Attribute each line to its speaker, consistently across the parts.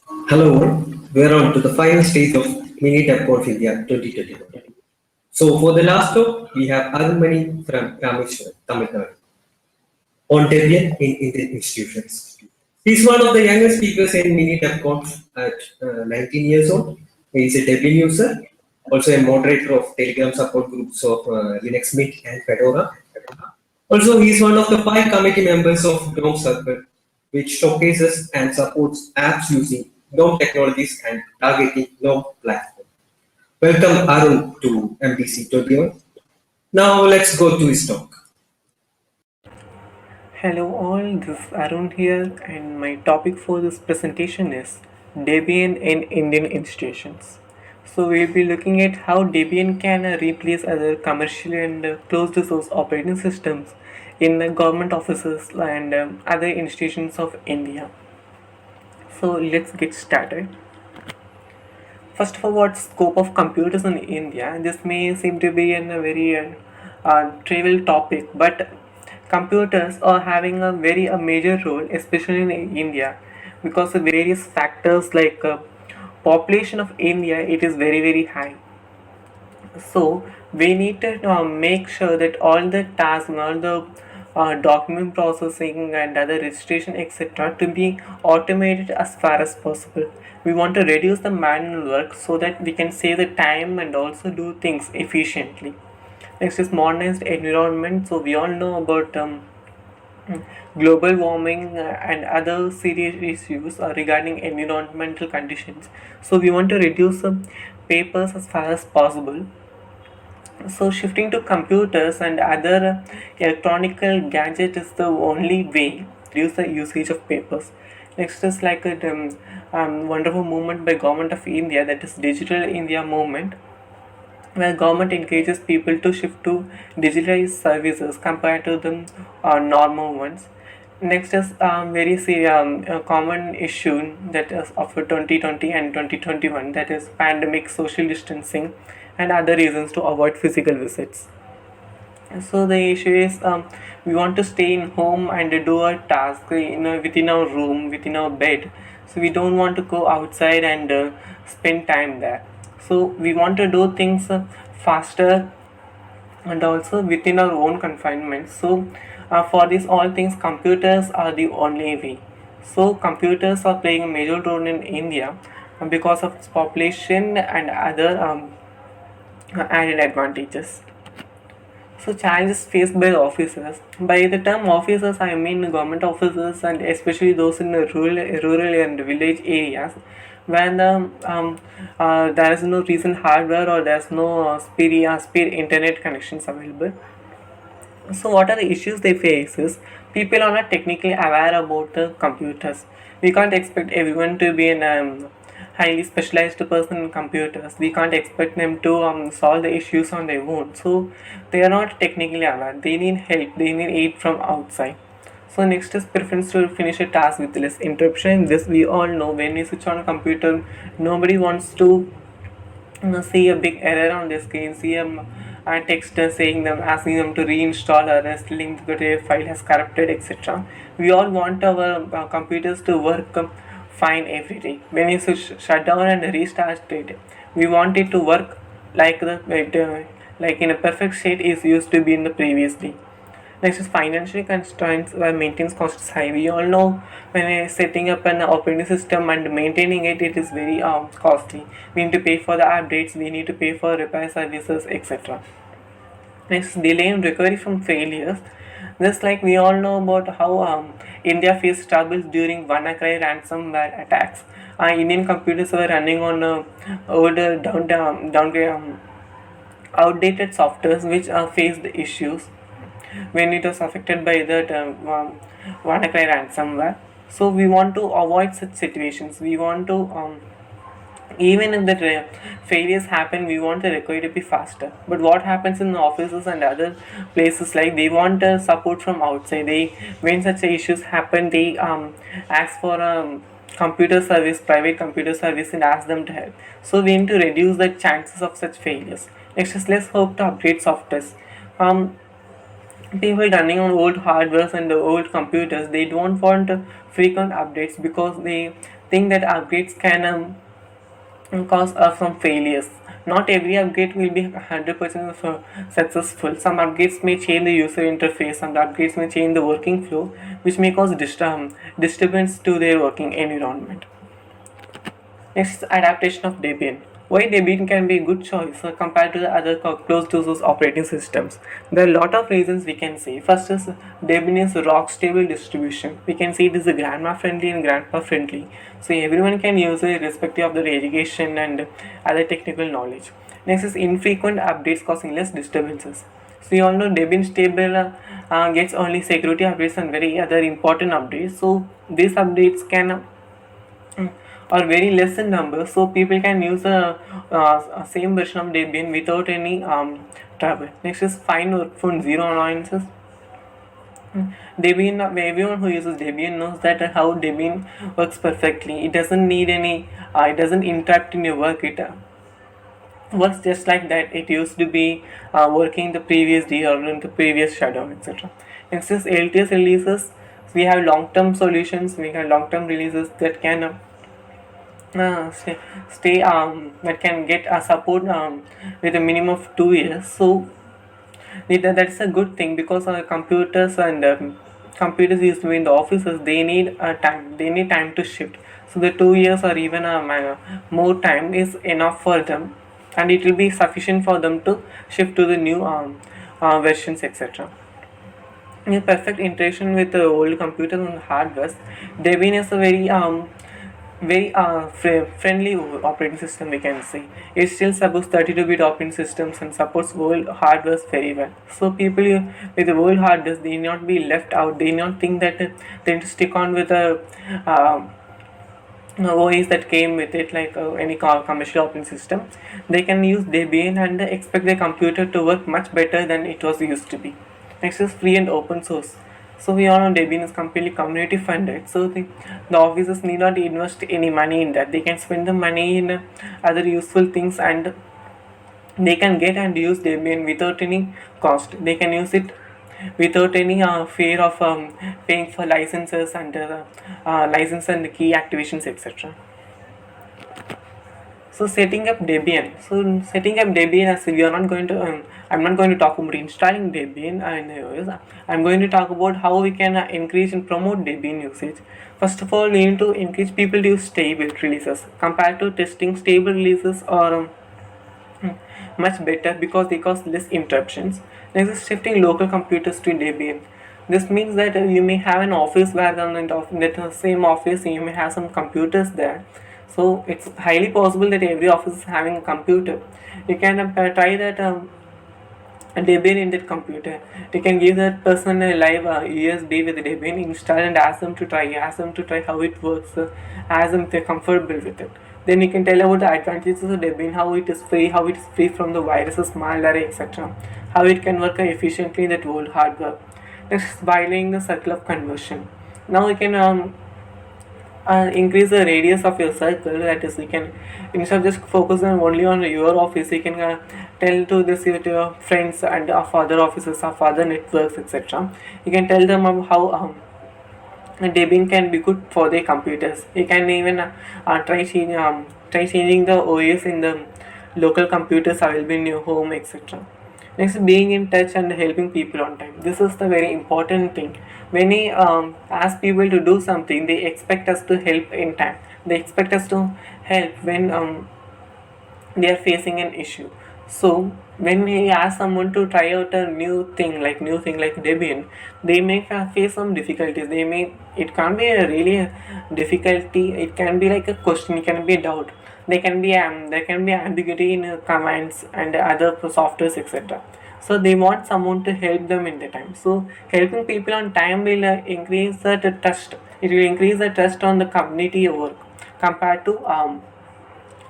Speaker 1: Hello, we're on to the final stage of Mini TechConf India 2021. So for the last talk, we have Arunmani from Rameshwaram, Tamil Nadu, on Debian in Indian institutions. He's one of the youngest speakers in Mini TechConf at 19 years old. He's a Debian user, also a moderator of Telegram support groups of Linux Mint and Fedora. Also, he is one of the five committee members of GNOME Circle, which showcases and supports apps using GNOME technologies and targeting GNOME platform. Welcome, Arun, to MDC 21. Now, let's go to his talk.
Speaker 2: Hello all, this is Arun here and my topic for this presentation is Debian in Indian institutions. So we'll be looking at how Debian can replace other commercial and closed source operating systems in government offices and other institutions of India. So let's get started. First of all, what scope of computers in India? This may seem to be a very trivial topic, but computers are having a very major role, especially in India, because of various factors like population of India. It is very high, so we need to make sure that all the tasks, all the document processing and other registration etc. to be automated as far as possible. We want to reduce the manual work so that we can save the time and also do things efficiently. Next is modernized environment. So we all know about global warming and other serious issues regarding environmental conditions. So we want to reduce papers as far as possible. So shifting to computers and other electronic gadget is the only way to reduce the usage of papers. Next is like a wonderful movement by government of India, that is Digital India movement, where government encourages people to shift to digitalized services compared to the normal ones. Next is a common issue that is of 2020 and 2021, that is pandemic, social distancing, and other reasons to avoid physical visits. So the issue is we want to stay in home and do our task within our room, within our bed. So we don't want to go outside and spend time there. So we want to do things faster and also within our own confinement. So for these all things, computers are the only way. So computers are playing a major role in India because of its population and other added advantages. So challenges faced by the officers. By the term officers, I mean government officers and especially those in the rural and village areas, where there is no recent hardware or there is no speed internet connections available. So what are the issues they face is people are not technically aware about the computers. We can't expect everyone to be an highly specialized person in computers. We can't expect them to solve the issues on their own. So they are not technically aware. They need help. They need aid from outside. So next is preference to finish a task with less interruption. This we all know. When we switch on a computer, nobody wants to see a big error on the screen, see a text saying them, asking them to reinstall or telling that a file has corrupted, etc. We all want our computers to work fine every day. When you shut down and restart it, we want it to work like like in a perfect state is used to be in the previous day. Next is financial constraints where maintenance cost is high. We all know when we're setting up an operating system and maintaining it, it is very costly. We need to pay for the updates, we need to pay for repair services, etc. Next, delay in recovery from failures. Just like we all know about how India faced troubles during WannaCry ransomware attacks. Indian computers were running on older outdated softwares which faced issues when it was affected by that WannaCry ransomware. So we want to avoid such situations. We want to even if the failures happen, we want the recovery to be faster. But what happens in the offices and other places, like they want support from outside. They, when such issues happen, they ask for a computer service, private computer service, and ask them to help. So we need to reduce the chances of such failures. Next is let's hope to upgrade softwares. people running on old hardwares and the old computers, they don't want frequent updates because they think that updates can cause some failures. Not every update will be 100% successful. Some updates may change the user interface, some updates may change the working flow, which may cause disturbance to their working environment. Next is adaptation of Debian. Why Debian can be a good choice compared to the other closed source operating systems? There are a lot of reasons we can say. First is Debian is a rock stable distribution. We can say it is a grandma friendly and grandpa friendly. So everyone can use it irrespective of their education and other technical knowledge. Next is infrequent updates causing less disturbances. So you all know Debian stable gets only security updates and very other important updates. So these updates can are very less in number, so people can use a same version of Debian without any trouble. Next is fine workflow, zero annoyances. Debian, everyone who uses Debian knows that how Debian works perfectly. It doesn't need any, it doesn't interrupt in your work. It works just like that it used to be working the previous day or in the previous shutdown, etc. Next is LTS releases. We have long-term solutions. We have long-term releases that can stay that can get a support with a minimum of 2 years. So that's a good thing because computers and computers used to be in the offices, they need time to shift. So the 2 years or even more time is enough for them, and it will be sufficient for them to shift to the new versions, etc. In perfect integration with the old computers and hardware, Debian is a very friendly operating system, we can say. It still supports 32-bit operating systems and supports old hardware very well. So people with the old hardware, they need not be left out. They need not think that they need to stick on with a OS that came with it, like any commercial operating system. They can use Debian and expect their computer to work much better than it was used to be. Next is free and open source. So we all know Debian is completely community funded. So the offices need not invest any money in that. They can spend the money in other useful things, and they can get and use Debian without any cost. They can use it without any fear of paying for licenses and license and key activations, etc. So setting up Debian. So setting up Debian, as we are not going to, I'm not going to talk about installing Debian and iOS. I'm going to talk about how we can increase and promote Debian usage. First of all, we need to encourage people to use stable releases compared to testing. Stable releases are much better because they cause less interruptions. Next is shifting local computers to Debian. This means that you may have an office where in that same office you may have some computers there. So it's highly possible that every office is having a computer. You can try that Debian in that computer. You can give that person a live USB with Debian install and ask them to try how it works, ask them if they're comfortable with it. Then you can tell about the advantages of Debian, how it is free from the viruses, malware, etc. How it can work efficiently in that old hardware. Next, violating the circle of conversion. Now you can increase the radius of your circle. That is, you can, instead of just focus only on your office, you can tell to this to your friends and of other offices, of other networks, etc. You can tell them how Debian can be good for their computers. You can even try changing the OS in the local computers available in your home, etc. Next, being in touch and helping people on time. This is the very important thing. When we ask people to do something, they expect us to help in time. They expect us to help when they are facing an issue. So when we ask someone to try out a new thing like Debian, they may face some difficulties. It can't be a really difficulty. It can be like a question. It can be a doubt. There can be ambiguity in commands and other softwares, etc. So they want someone to help them in the time. So helping people on time will increase the trust. It will increase the trust on the community work compared to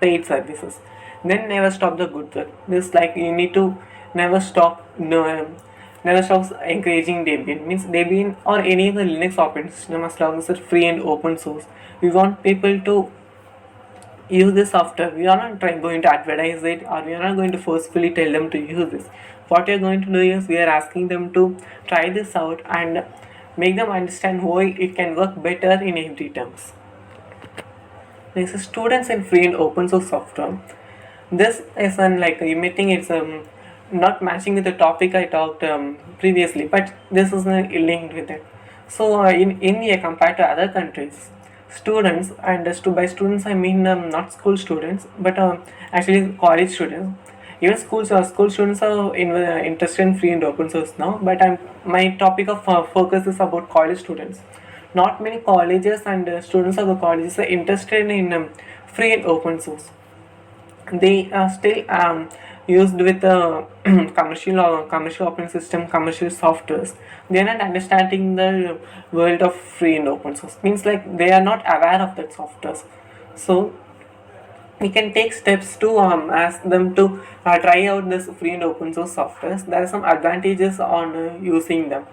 Speaker 2: paid services. Then never stop the good work. This, like, you need to never stop never stop encouraging Debian. Means Debian or any of the Linux operating system, as long as it's free and open source. We want people to use this software. We are not going to advertise it, or we are not going to forcefully tell them to use this. what we are going to do is we are asking them to try this out and make them understand why it can work better in every terms. Next is students in free and open source software. This is like emitting, it's not matching with the topic I talked previously, but this is linked with it. So in India compared to other countries, students, and by students I mean not school students, but actually college students. Even school students are interested in free and open source now, but my topic of focus is about college students. Not many colleges and students of the colleges are interested in free and open source. They are still used with commercial operating system, commercial softwares. They are not understanding the world of free and open source. Means like they are not aware of that softwares. So we can take steps to ask them to try out this free and open source softwares. There are some advantages on using them.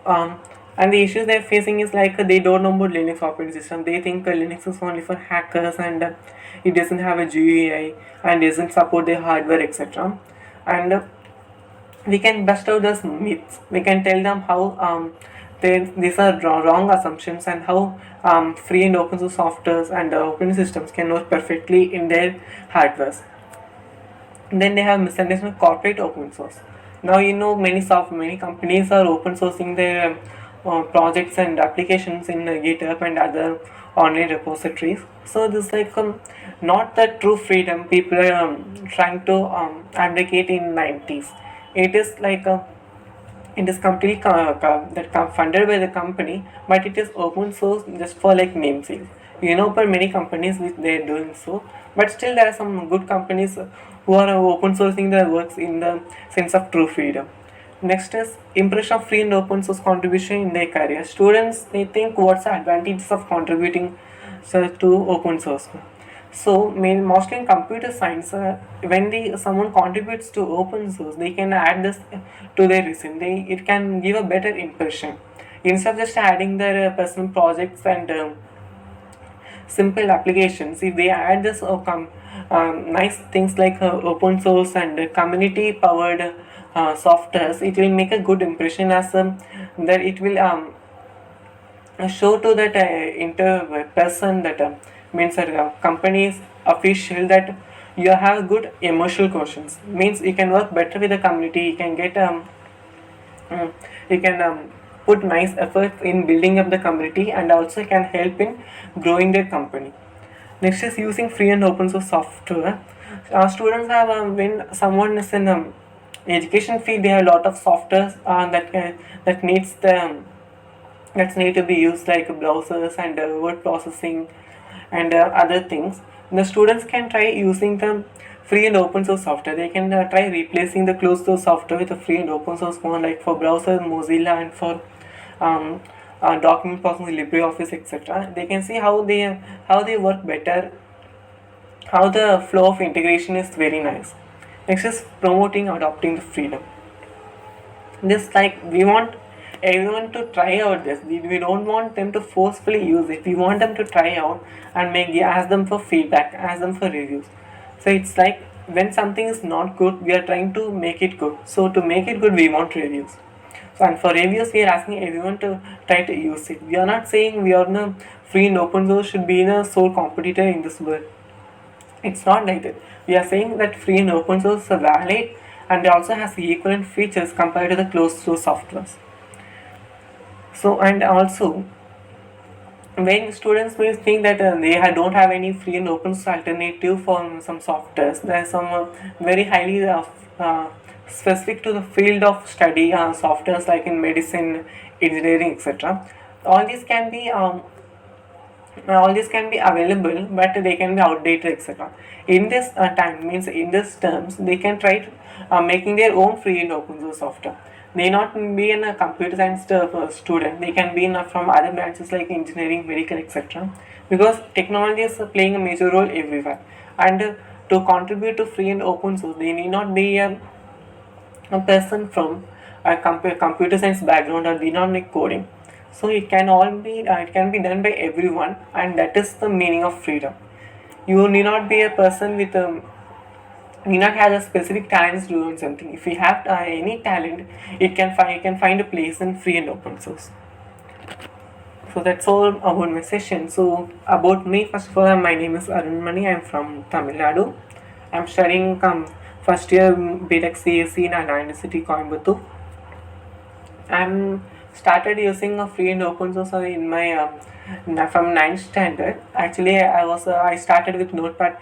Speaker 2: Um, and the issues they're facing is like they don't know about Linux operating system. They think Linux is only for hackers and it doesn't have a GUI and doesn't support the hardware, etc. And we can bust out those myths. We can tell them how these are wrong assumptions and how free and open source softwares and open systems can work perfectly in their hardwares. Then they have misunderstanding corporate open source. Now many companies are open sourcing their projects and applications in GitHub and other online repositories. So this is like not the true freedom people are trying to advocate in 90s. It is like it is completely funded by the company, but it is open source just for like namesake. For many companies which they are doing so, but still there are some good companies who are open sourcing their works in the sense of true freedom. Next is impression of free and open source contribution in their career. Students, they think what's the advantages of contributing to open source. So mostly in computer science, when someone contributes to open source, they can add this to their resume. It can give a better impression instead of just adding their personal projects and simple applications. If they add this nice things like open source and community powered softwares, it will make a good impression as that it will show to that person that means company's official that you have good emotional quotients. Means you can work better with the community. You can get you can put nice efforts in building up the community and also can help in growing their company. Next is using free and open source software. Students have when someone is in education field, they have a lot of softwares that needs the that's need to be used like browsers and word processing and other things. The students can try using the free and open source software. They can try replacing the closed source software with a free and open source one, like for browser Mozilla and for document processing LibreOffice, etc. They can see how they work better, how the flow of integration is very nice. Next is promoting adopting the freedom. This like we want everyone to try out this. We don't want them to forcefully use it. We want them to try out and ask them for feedback, ask them for reviews. So it's like when something is not good, we are trying to make it good. So to make it good, we want reviews. So and for reviews, we are asking everyone to try to use it. We are not saying we are in a free and open source should be in a sole competitor in this world. It's not like that. We are saying that free and open source are valid and it also has equivalent features compared to the closed source softwares. So and also when students may think that they don't have any free and open source alternative for some softwares, there are some very highly specific to the field of study softwares like in medicine, engineering, etc. All these can be available, but they can be outdated, etc. In this time, means in this terms, they can try making their own free and open source software. They not be in a computer science student. They can be from other branches like engineering, medical, etc. Because technology is playing a major role everywhere. And to contribute to free and open source, they need not be a person from a computer science background or need not make coding. So it can be done by everyone, and that is the meaning of freedom. You need not be a person with need not have a specific talents to learn something. If we have any talent, you can find a place in free and open source. So that's all about my session. So about me, first of all, my name is Arun Mani. I'm from Tamil Nadu. I'm studying first year BTech CSC in Anna University, Coimbatore. I'm started using a free and open source in my from 9th standard. Actually, I started with Notepad++.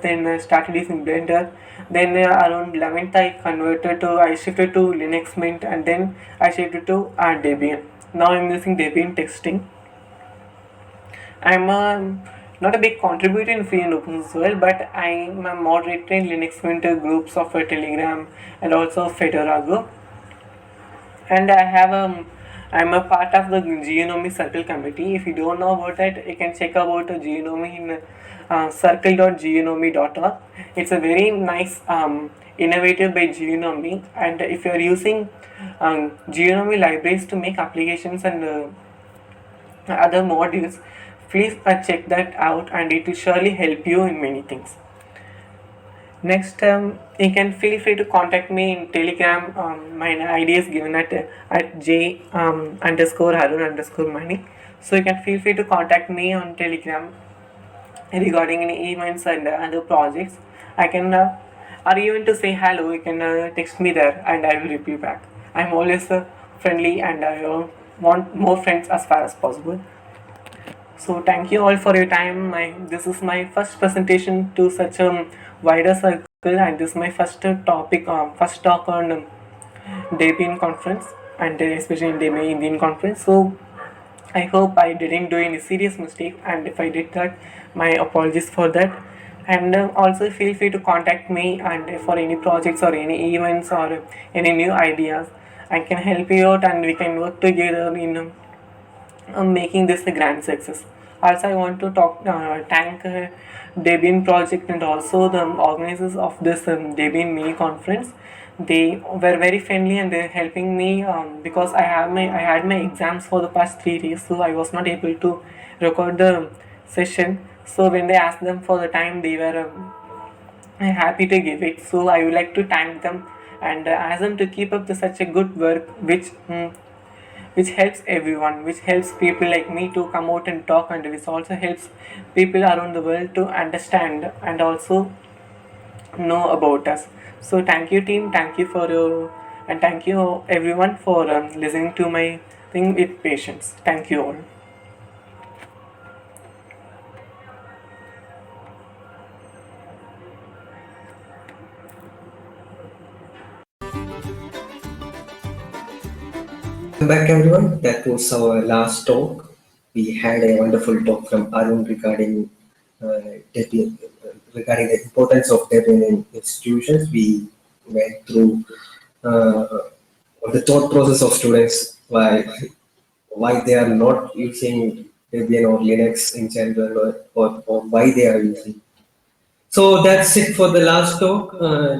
Speaker 2: Then I started using Blender. Then around 11th, I shifted to Linux Mint, and then I shifted to Debian. Now I'm using Debian texting. I'm not a big contributor in free and open source world, but I'm a moderator in Linux Mint groups of Telegram and also Fedora group. And I'm a part of the Geonomy Circle committee. If you don't know about that, you can check about Geonomy in circle.geonomy.org. It's a very nice innovative by Geonomy, and if you are using Geonomy libraries to make applications and other modules, please check that out, and it will surely help you in many things. Next, you can feel free to contact me in Telegram. My ID is given at j underscore Harun underscore Mani. So you can feel free to contact me on Telegram regarding any events and other projects. I can, or even to say hello, you can text me there and I will reply back. I'm always friendly, and I want more friends as far as possible. So thank you all for your time. This is my first presentation to such a wider circle, and this is my first first talk on Debian conference, and especially in Debian Indian conference. So I hope I didn't do any serious mistake, and if I did that, my apologies for that. And also feel free to contact me, and for any projects or any events or any new ideas, I can help you out, and we can work together in making this a grand success. Also, I want to thank Debian project and also the organizers of this Debian mini conference. They were very friendly, and they're helping me because I had my exams for the past 3 days, so I was not able to record the session. So when they asked them for the time, they were happy to give it. So I would like to thank them and ask them to keep up such a good work, which helps everyone, which helps people like me to come out and talk, and which also helps people around the world to understand and also know about us. So thank you team, thank you for your, and thank you everyone for listening to my thing with patience. Thank you all.
Speaker 1: Welcome back, everyone. That was our last talk. We had a wonderful talk from Arun regarding Debian, regarding the importance of Debian in institutions. We went through the thought process of students, why they are not using Debian or Linux in general, or why they are using. So that's it for the last talk.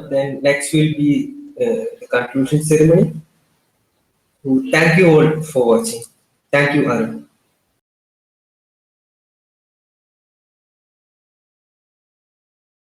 Speaker 1: Then next will be the conclusion ceremony. Thank you all for watching. Thank you, Arun.